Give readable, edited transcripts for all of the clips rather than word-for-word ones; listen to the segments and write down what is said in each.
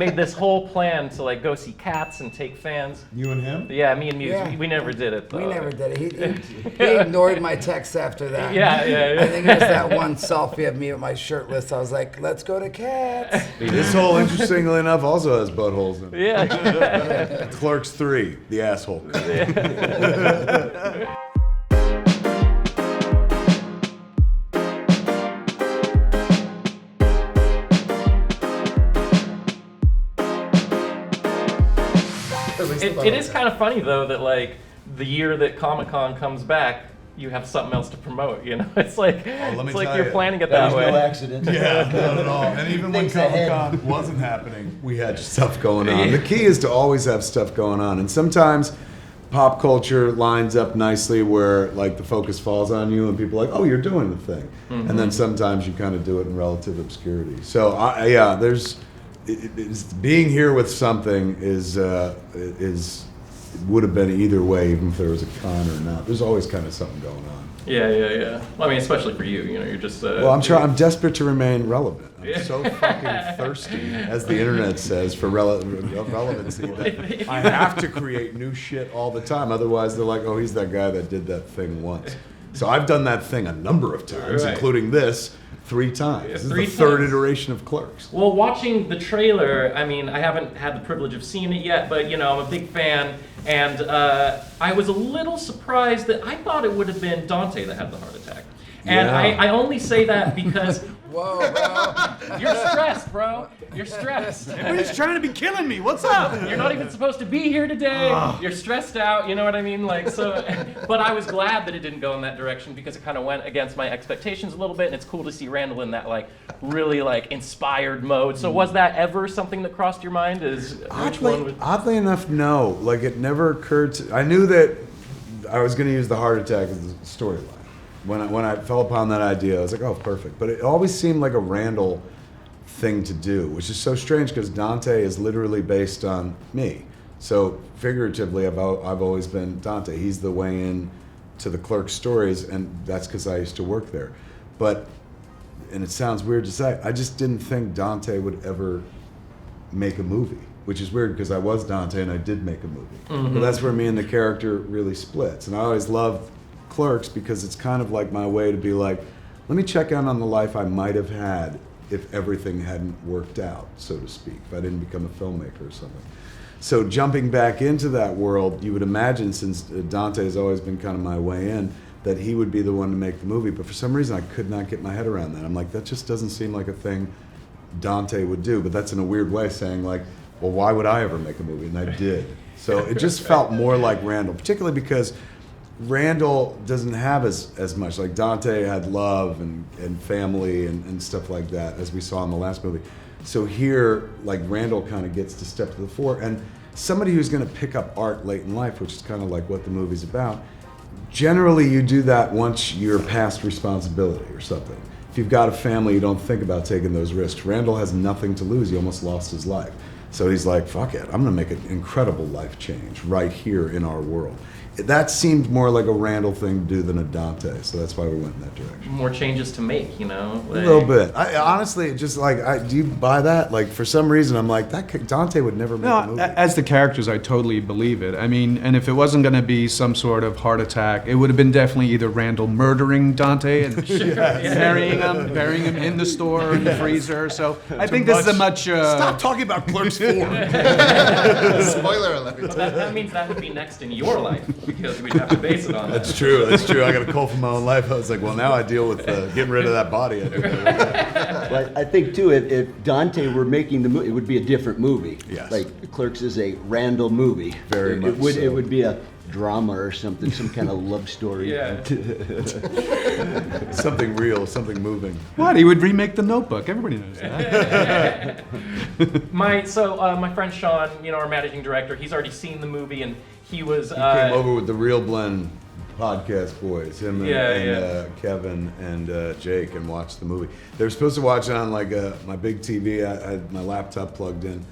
made this whole plan to like go see Cats and take fans. You and him? Yeah, me and Mewes. Yeah. We never did it, though. We never did it. He ignored my texts after that. Yeah. I think it was that one selfie of me with my shirtless. I was like, let's go to Cats. This hole, interestingly enough, also has buttholes in it. Yeah. Clerks III, the asshole. It is kind of funny though that like the year that Comic-Con comes back, you have something else to promote. You know, it's like you're planning it that way. No accident. Yeah, not at all. And even when Comic-Con wasn't happening, we had stuff going on. The key is to always have stuff going on, and sometimes pop culture lines up nicely where like the focus falls on you and people are like, oh, you're doing the thing, and then sometimes you kind of do it in relative obscurity. So being here with something would have been either way, even if there was a con or not. There's always kind of something going on. Yeah. Well, I mean, especially for you. You know, you're just. Well, I'm desperate to remain relevant. I'm so fucking thirsty, as the internet says, for relevancy that I have to create new shit all the time. Otherwise, they're like, oh, he's that guy that did that thing once. So I've done that thing a number of times, including this. 3 times. This is the third iteration of Clerks. Well, watching the trailer, I mean, I haven't had the privilege of seeing it yet, but, you know, I'm a big fan, and I was a little surprised that I thought it would have been Dante that had the heart attack. And I only say that because... Whoa, bro. You're stressed, bro. You're stressed. Everybody's trying to be killing me. What's up? You're not even supposed to be here today. You're stressed out. You know what I mean? Like so. But I was glad that it didn't go in that direction because it kind of went against my expectations a little bit. And it's cool to see Randal in that like really like inspired mode. So was that ever something that crossed your mind? Oddly enough, no. Like it never occurred to. I knew that I was going to use the heart attack as the storyline. When I fell upon that idea, I was like, oh, perfect. But it always seemed like a Randal thing to do, which is so strange because Dante is literally based on me. So figuratively, I've always been Dante. He's the way in to the Clerks stories, and that's because I used to work there. But, and it sounds weird to say, I just didn't think Dante would ever make a movie, which is weird because I was Dante and I did make a movie. But that's where me and the character really splits. And I always loved Clerks because it's kind of like my way to be like, let me check in on the life I might have had if everything hadn't worked out, so to speak, if I didn't become a filmmaker or something. So jumping back into that world, you would imagine, since Dante has always been kind of my way in, that he would be the one to make the movie. But for some reason, I could not get my head around that. I'm like, that just doesn't seem like a thing Dante would do. But that's in a weird way saying like, well, why would I ever make a movie? And I did. So it just felt more like Randal, particularly because Randal doesn't have as much. Like Dante had love and family and stuff like that, as we saw in the last movie. So here, like Randal kind of gets to step to the fore. And somebody who's going to pick up art late in life, which is kind of like what the movie's about, generally you do that once you're past responsibility or something. If you've got a family, you don't think about taking those risks. Randal has nothing to lose. He almost lost his life. So he's like, fuck it, I'm going to make an incredible life change right here in our world. That seemed more like a Randal thing to do than a Dante, so that's why we went in that direction. More changes to make, you know? Like, a little bit. I honestly, just like, do you buy that? Like, for some reason, I'm like, Dante would never make a movie. As the characters, I totally believe it. I mean, and if it wasn't going to be some sort of heart attack, it would have been definitely either Randal murdering Dante and burying him in the store, in the freezer. So I think this is a much... Stop talking about Clerks IV. Spoiler alert. Well, that means that would be next in your life. Because we'd have to base it on that. That's true. I got a call from my own life. I was like, well, now I deal with getting rid of that body. But I think, too, if Dante were making the movie, it would be a different movie. Yes. Like, Clerks is a Randal movie. Very much so. It would be a drama or something, some kind of love story. Yeah. Something real, something moving. What? He would remake The Notebook. Everybody knows that. My friend Sean, you know, our managing director, he's already seen the movie, and he came over with the ReelBlend podcast boys, him and Kevin and Jake, and watched the movie. They were supposed to watch it on like my big TV. I had my laptop plugged in,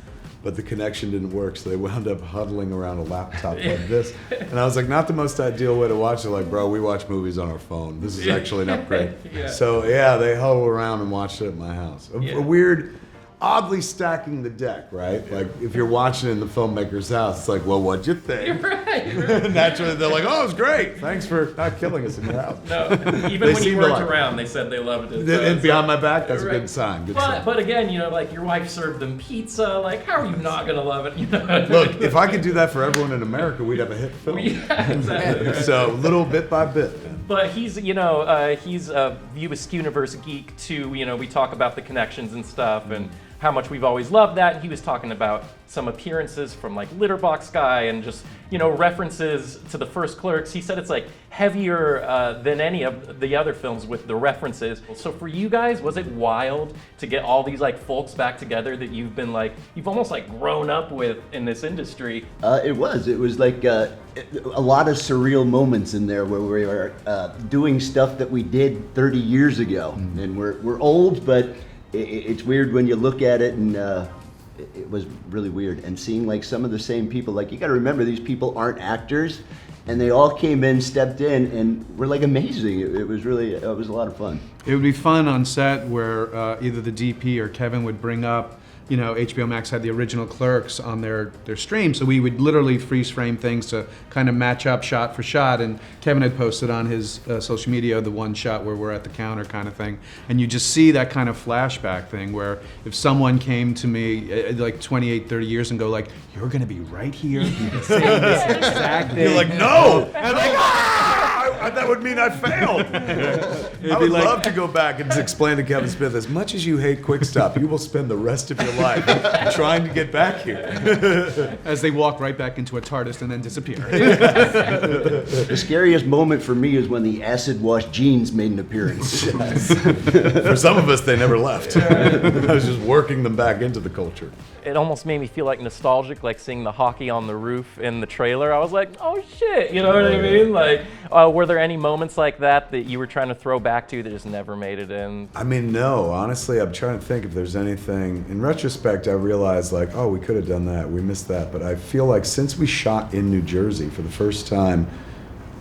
but the connection didn't work, so they wound up huddling around a laptop like this. And I was like, not the most ideal way to watch it. Like, bro, we watch movies on our phone. This is actually an upgrade. So yeah, they huddled around and watched it at my house. A weird. oddly stacking the deck, right? Like if you're watching it in the filmmaker's house, it's like, well, what'd you think? You're right. Naturally, they're like, oh, it was great. Thanks for not killing us in your house. No, They even when seem you to weren't like- around, they said they loved it. So And it's behind like- my back, that's a Right. good sign. Good sign. But again, you know, like your wife served them pizza. Like, how are you not gonna love it? You know? Look, if I could do that for everyone in America, we'd have a hit film. Yeah, exactly. Right. So little bit by bit. Man. But he's a View Askew universe geek too. You know, we talk about the connections and stuff and how much we've always loved that. He was talking about some appearances from like Litterbox Guy and just, you know, references to the first Clerks. He said it's like heavier than any of the other films with the references. So for you guys, was it wild to get all these like folks back together that you've almost like grown up with in this industry? It was like a lot of surreal moments in there where we were doing stuff that we did 30 years ago. And we're old, but it's weird when you look at it, and it was really weird. And seeing like some of the same people, like you got to remember these people aren't actors, and they all came in, stepped in, and were like amazing. It was a lot of fun. It would be fun on set where either the DP or Kevin would bring up, you know, HBO Max had the original Clerks on their stream, so we would literally freeze frame things to kind of match up shot for shot, and Kevin had posted on his social media the one shot where we're at the counter kind of thing, and you just see that kind of flashback thing where if someone came to me like 28, 30 years and go like, you're gonna be right here saying this exact thing. You're like, no! And like, that would mean I failed. I would love to go back and explain to Kevin Smith, as much as you hate Quick Stop, you will spend the rest of your life trying to get back here. As they walk right back into a TARDIS and then disappear. The scariest moment for me is when the acid wash jeans made an appearance. For some of us, they never left. I was just working them back into the culture. It almost made me feel like nostalgic, like seeing the hockey on the roof in the trailer. I was like, oh shit, you know what I mean? Like, were there any moments like that you were trying to throw back to that just never made it in? I mean, no. Honestly, I'm trying to think if there's anything. In retrospect, I realized like, oh, we could have done that. We missed that. But I feel like since we shot in New Jersey for the first time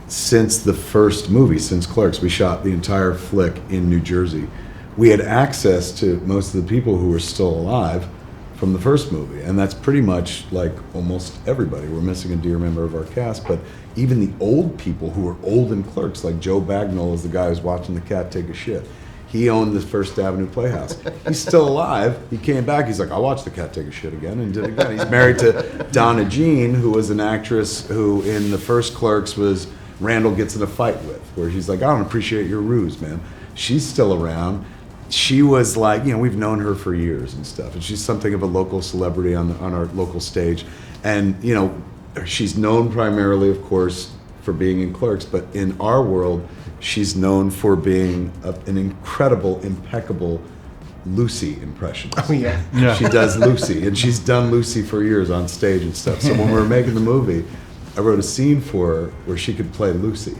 since the first movie, since Clerks, we shot the entire flick in New Jersey. We had access to most of the people who were still alive from the first movie, and that's pretty much like almost everybody. We're missing a dear member of our cast, but even the old people who were old in Clerks, like Joe Bagnall is the guy who's watching the cat take a shit. He owned the First Avenue Playhouse. He's still alive. He came back. He's like, I watched the cat take a shit again, and did it again. He's married to Donna Jean, who was an actress who in the first Clerks was Randal gets in a fight with, where he's like, I don't appreciate your ruse, man. She's still around. She was like, you know, we've known her for years and stuff, and she's something of a local celebrity on our local stage. And, you know, she's known primarily, of course, for being in Clerks, but in our world, she's known for being an incredible, impeccable Lucy impressionist. Oh, yeah. Yeah. She does Lucy, and she's done Lucy for years on stage and stuff. So when we were making the movie, I wrote a scene for her where she could play Lucy.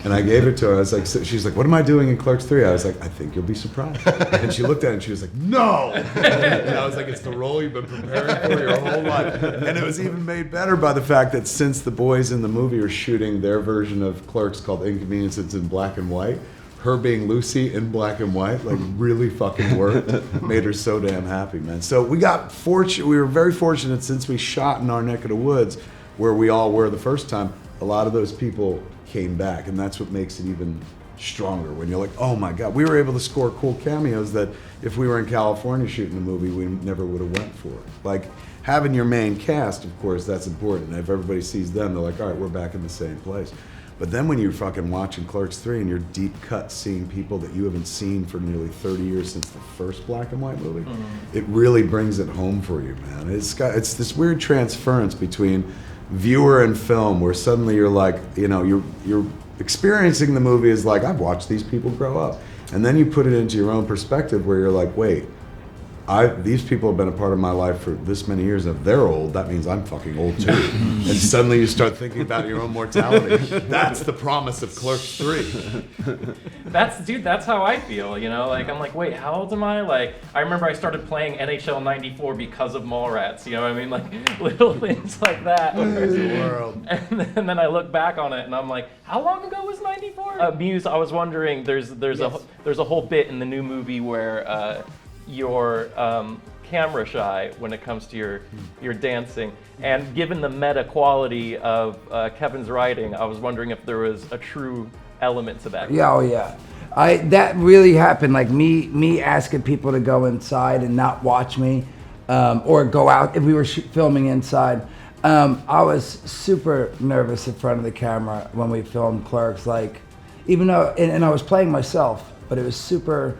And I gave it to her. I was like, she's like, what am I doing in Clerks 3? I was like, I think you'll be surprised. And she looked at it and she was like, no! And I was like, it's the role you've been preparing for your whole life. And it was even made better by the fact that since the boys in the movie are shooting their version of Clerks called Inconvenience, it's in black and white, her being Lucy in black and white, like, really fucking worked. Made her so damn happy, man. So we were very fortunate since we shot in our neck of the woods, where we all were the first time. A lot of those people came back, and that's what makes it even stronger when you're like, oh my god, we were able to score cool cameos that if we were in California shooting a movie we never would have went for. Like having your main cast, of course, that's important. If everybody sees them, they're like, all right, we're back in the same place. But then when you're fucking watching Clerks 3 and you're deep cut seeing people that you haven't seen for nearly 30 years since the first black and white movie, it really brings it home for you, man. It's this weird transference between viewer and film, where suddenly you're like, you know, you're experiencing the movie as like, I've watched these people grow up, and then you put it into your own perspective where you're like, wait, these people have been a part of my life for this many years, and if they're old, that means I'm fucking old too. And suddenly you start thinking about your own mortality. That's the promise of Clerks 3. That's how I feel, you know? Like, I'm like, wait, how old am I? Like, I remember I started playing NHL 94 because of Mallrats, you know what I mean? Like, little things like that. World. And then I look back on it and I'm like, how long ago was 94? Mewes, I was wondering, there's a whole bit in the new movie where you're camera shy when it comes to your dancing. And given the meta quality of Kevin's writing, I was wondering if there was a true element to that. Yeah, oh yeah. That really happened. Like me asking people to go inside and not watch me, or go out if we were filming inside. I was super nervous in front of the camera when we filmed Clerks. Like, even though, and I was playing myself, but it was super.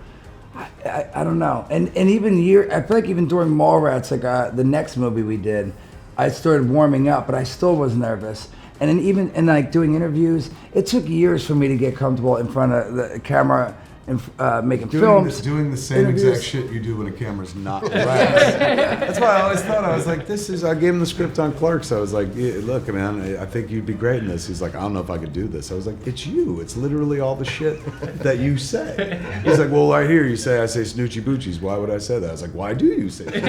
I don't know. And even I feel like even during Mallrats, like the next movie we did, I started warming up, but I still was nervous. And then even in like doing interviews, it took years for me to get comfortable in front of the camera and making films. Doing the same interviews. exact shit you do when a camera's not relaxed. That's why I always thought, I was like, I gave him the script on Clerks. I was like, yeah, look, man, I think you'd be great in this. He's like, I don't know if I could do this. I was like, it's you. It's literally all the shit that you say. He's like, well, I hear you say, I say snoochie boochies. Why would I say that? I was like, why do you say that?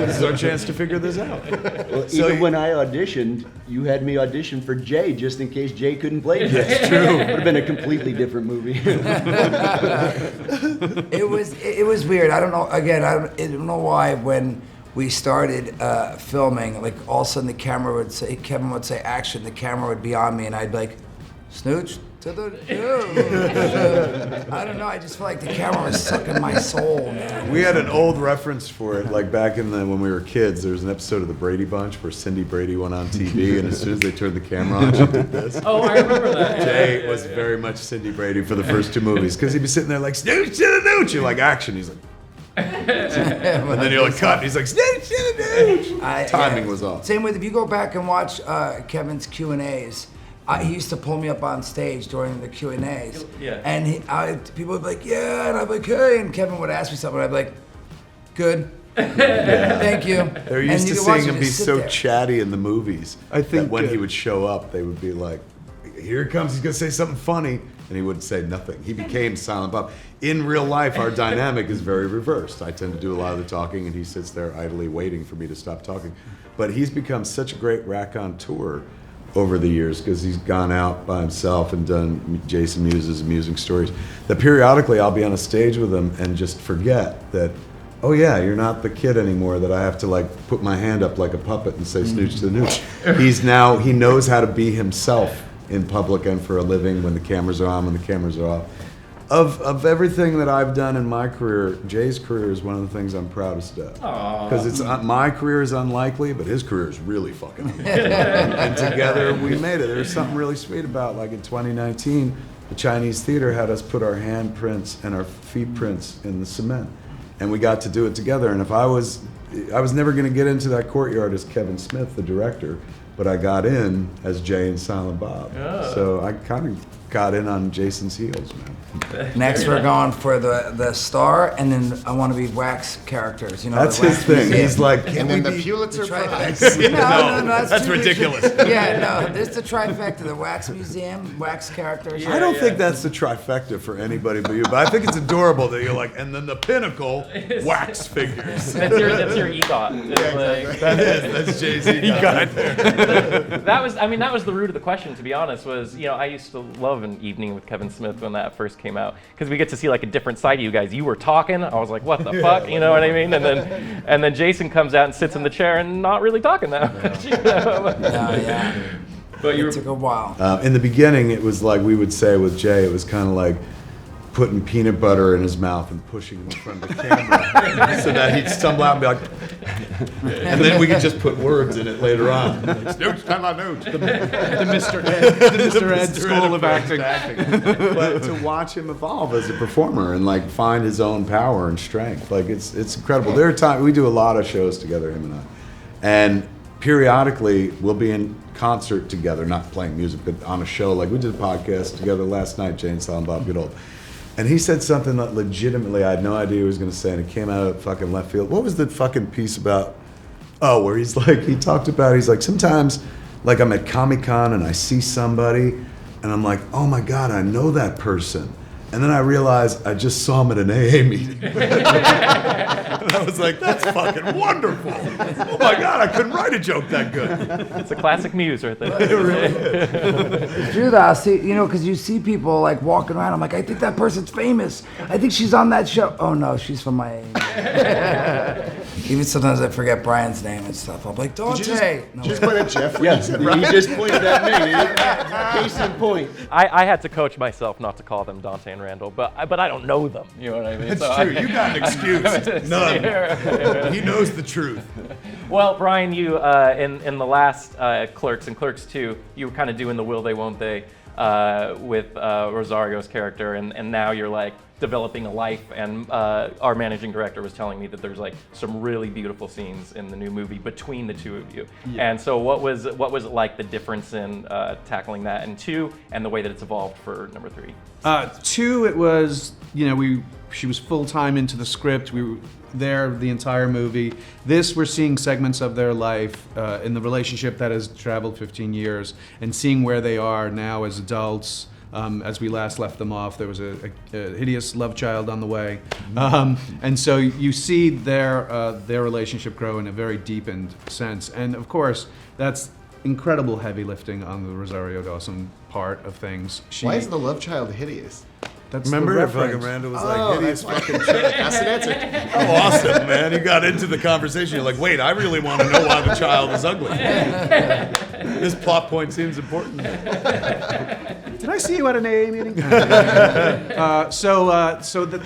This is our chance to figure this out. Well, even when I auditioned, you had me audition for Jay just in case Jay couldn't play Jay. That's true. Would have been a completely different movie. It was weird. I don't know. Again, I don't know why when we started filming, like all of a sudden Kevin would say action, the camera would be on me, and I'd be like, snooch to the I don't know. I just feel like the camera was sucking my soul, man. We had an old reference for it, like back when we were kids. There was an episode of the Brady Bunch where Cindy Brady went on TV, and as soon as they turned the camera on, she did this. Oh, I remember that. Jay was very much Cindy Brady for the first two movies because he'd be sitting there like, snooch to the nooch. You're like, action. He's like, and then you're like, cut. He's like, snooch to the nooch. Timing was off. Same with if you go back and watch Kevin's Q&As. He used to pull me up on stage during the Q&As. Yeah. And people would be like, yeah, and I'd be like, hey, and Kevin would ask me something, and I'd be like, good. Thank you. They're used to seeing him be so chatty in the movies. I think that when he would show up, they would be like, here he comes, he's gonna say something funny, and he would say nothing. He became Silent Bob. In real life, our dynamic is very reversed. I tend to do a lot of the talking, and he sits there idly waiting for me to stop talking. But he's become such a great raconteur over the years because he's gone out by himself and done Jason Mewes' amusing stories that periodically I'll be on a stage with him and just forget that, oh yeah, you're not the kid anymore that I have to like put my hand up like a puppet and say snooch to the nooch. He knows how to be himself in public and for a living when the cameras are on, when the cameras are off. Of everything that I've done in my career, Jay's career is one of the things I'm proudest of. Because it's my career is unlikely, but his career is really fucking unlikely. And together we made it. There's something really sweet about, like in 2019, the Chinese theater had us put our handprints and our feet prints in the cement, and we got to do it together. And if I was never going to get into that courtyard as Kevin Smith, the director, but I got in as Jay and Silent Bob. So I kind of got in on Jason's heels, man. Next, we're going for the star, and then I want to be wax characters. You know, That's the his wax thing. museum. He's like, And then the Pulitzer The Prize. trifecta. No, that's too ridiculous. Yeah, no, there's the trifecta: the wax museum, wax characters. I don't think that's the trifecta for anybody but you, but I think it's adorable that you're like, and then the pinnacle, wax figures. That's your EGOT. It's like- That's Jay-Z. You got it there. that was the root of the question, to be honest, was, I used to love An Evening with Kevin Smith when that first came out, because we get to see like a different side of you guys. You were talking, I was like, what the fuck, you know what I mean? And then Jason comes out and sits in the chair and not really talking that much. Yeah. But It took a while. In the beginning, it was like we would say with Jay, it was kind of like putting peanut butter in his mouth and pushing him in front of the camera so that he'd stumble out and be like, and then we could just put words in it later on. Snooch, not my nooch. The Mr. Ed School of Acting. But to watch him evolve as a performer and like find his own power and strength, like it's incredible. There are times we do a lot of shows together, him and I, and periodically we'll be in concert together, not playing music, but on a show. Like we did a podcast together last night, Jay and Silent Bob Good Old. And he said something that legitimately I had no idea he was going to say, and it came out of fucking left field. What was the fucking piece about? Oh, where he's like, he's like, sometimes, like I'm at Comic-Con and I see somebody, and I'm like, oh my God, I know that person. And then I realized I just saw him at an AA meeting. And I was like, that's fucking wonderful. Oh my God, I couldn't write a joke that good. It's a classic Mewes right there. It's true though. I see, because you see people like walking around. I'm like, I think that person's famous. I think she's on that show. Oh no, she's from Miami. Even sometimes I forget Brian's name and stuff. I'm like, Dante. Just point at Jeff. Yeah, he just pointed at me. Case in point. I had to coach myself not to call them Dante and Randall, but I don't know them. You know what I mean? It's So true. You got an excuse. None. He knows the truth. Well, Brian, you in the last Clerks and Clerks II, you were kind of doing the will they, won't they with Rosario's character, and now you're like developing a life. And our managing director was telling me that there's like some really beautiful scenes in the new movie between the two of you. Yeah. And so, what was it like, the difference in tackling that in 2 and the way that it's evolved for number 3? 2, it was, she was full time into the script. We were there the entire movie. This, we're seeing segments of their life in the relationship that has traveled 15 years and seeing where they are now as adults. As we last left them off, there was a hideous love child on the way. And so you see their relationship grow in a very deepened sense. And of course, that's incredible heavy lifting on the Rosario Dawson part of things. Why is the love child hideous? That's Remember the if fucking reference. Randall was like, hideous fucking chick? That's an answer. Oh, awesome, man. You got into the conversation. You're like, wait, I really want to know why the child is ugly. This plot point seems important. Did I see you at an AA meeting?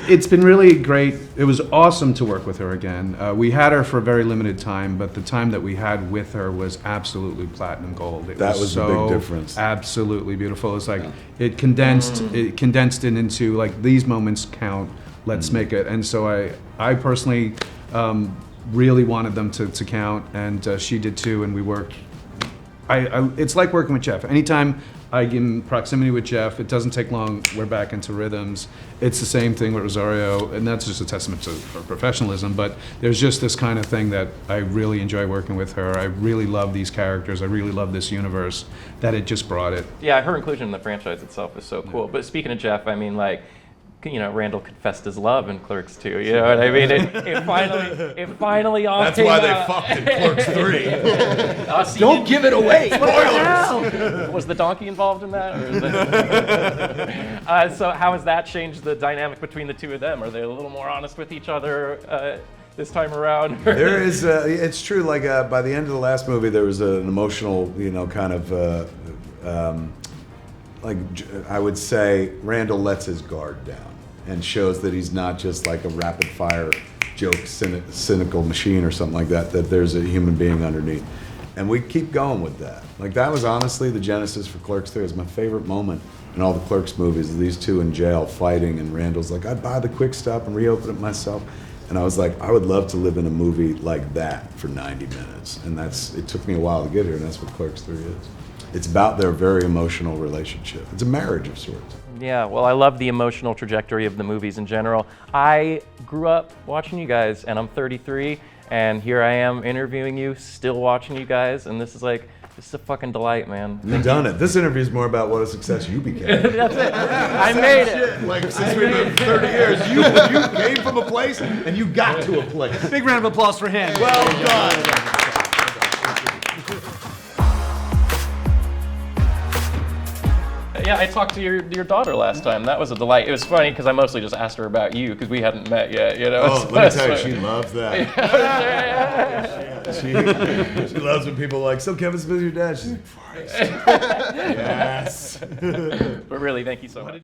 It's been really great. It was awesome to work with her again. We had her for a very limited time, but the time that we had with her was absolutely platinum gold. It That was a so big difference. Absolutely beautiful. It's like it condensed it into like, these moments count. Let's make it. And so I personally really wanted them to count, and she did too. And we worked. It's like working with Jeff. Anytime I get in proximity with Jeff, it doesn't take long. We're back into rhythms. It's the same thing with Rosario, and that's just a testament to her professionalism. But there's just this kind of thing that I really enjoy working with her. I really love these characters. I really love this universe, that it just brought it. Yeah, her inclusion in the franchise itself is so cool. But speaking of Jeff, I mean, like, Randall confessed his love in Clerks II. You know what I mean? It finally all That's came why they out. fucked in Clerks 3. Don't give it away. Was the donkey involved in that? Or is it... so how has that changed the dynamic between the two of them? Are they a little more honest with each other this time around? There is, it's true, like by the end of the last movie, there was an emotional, kind of, I would say Randall lets his guard down and shows that he's not just like a rapid fire joke, cynical machine or something like that, that there's a human being underneath. And we keep going with that. Like, that was honestly the genesis for Clerks 3. It's my favorite moment in all the Clerks movies, these two in jail fighting, and Randall's like, I'd buy the Quick Stop and reopen it myself. And I was like, I would love to live in a movie like that for 90 minutes. And it took me a while to get here, and that's what Clerks 3 is. It's about their very emotional relationship. It's a marriage of sorts. Yeah, well, I love the emotional trajectory of the movies in general. I grew up watching you guys, and I'm 33, and here I am interviewing you, still watching you guys, and this is a fucking delight, man. You've done it. This interview is more about what a success you became. That's it. I made it. Like, since we've been 30 years, you came from a place and you got to a place. Big round of applause for him. Well done. Yeah, I talked to your daughter last time. That was a delight. It was funny because I mostly just asked her about you because we hadn't met yet. Oh, let me tell you, she loves that. She loves when people are like, so Kevin Smith's your dad? She's like, Forrest. Yes. But really, thank you so much.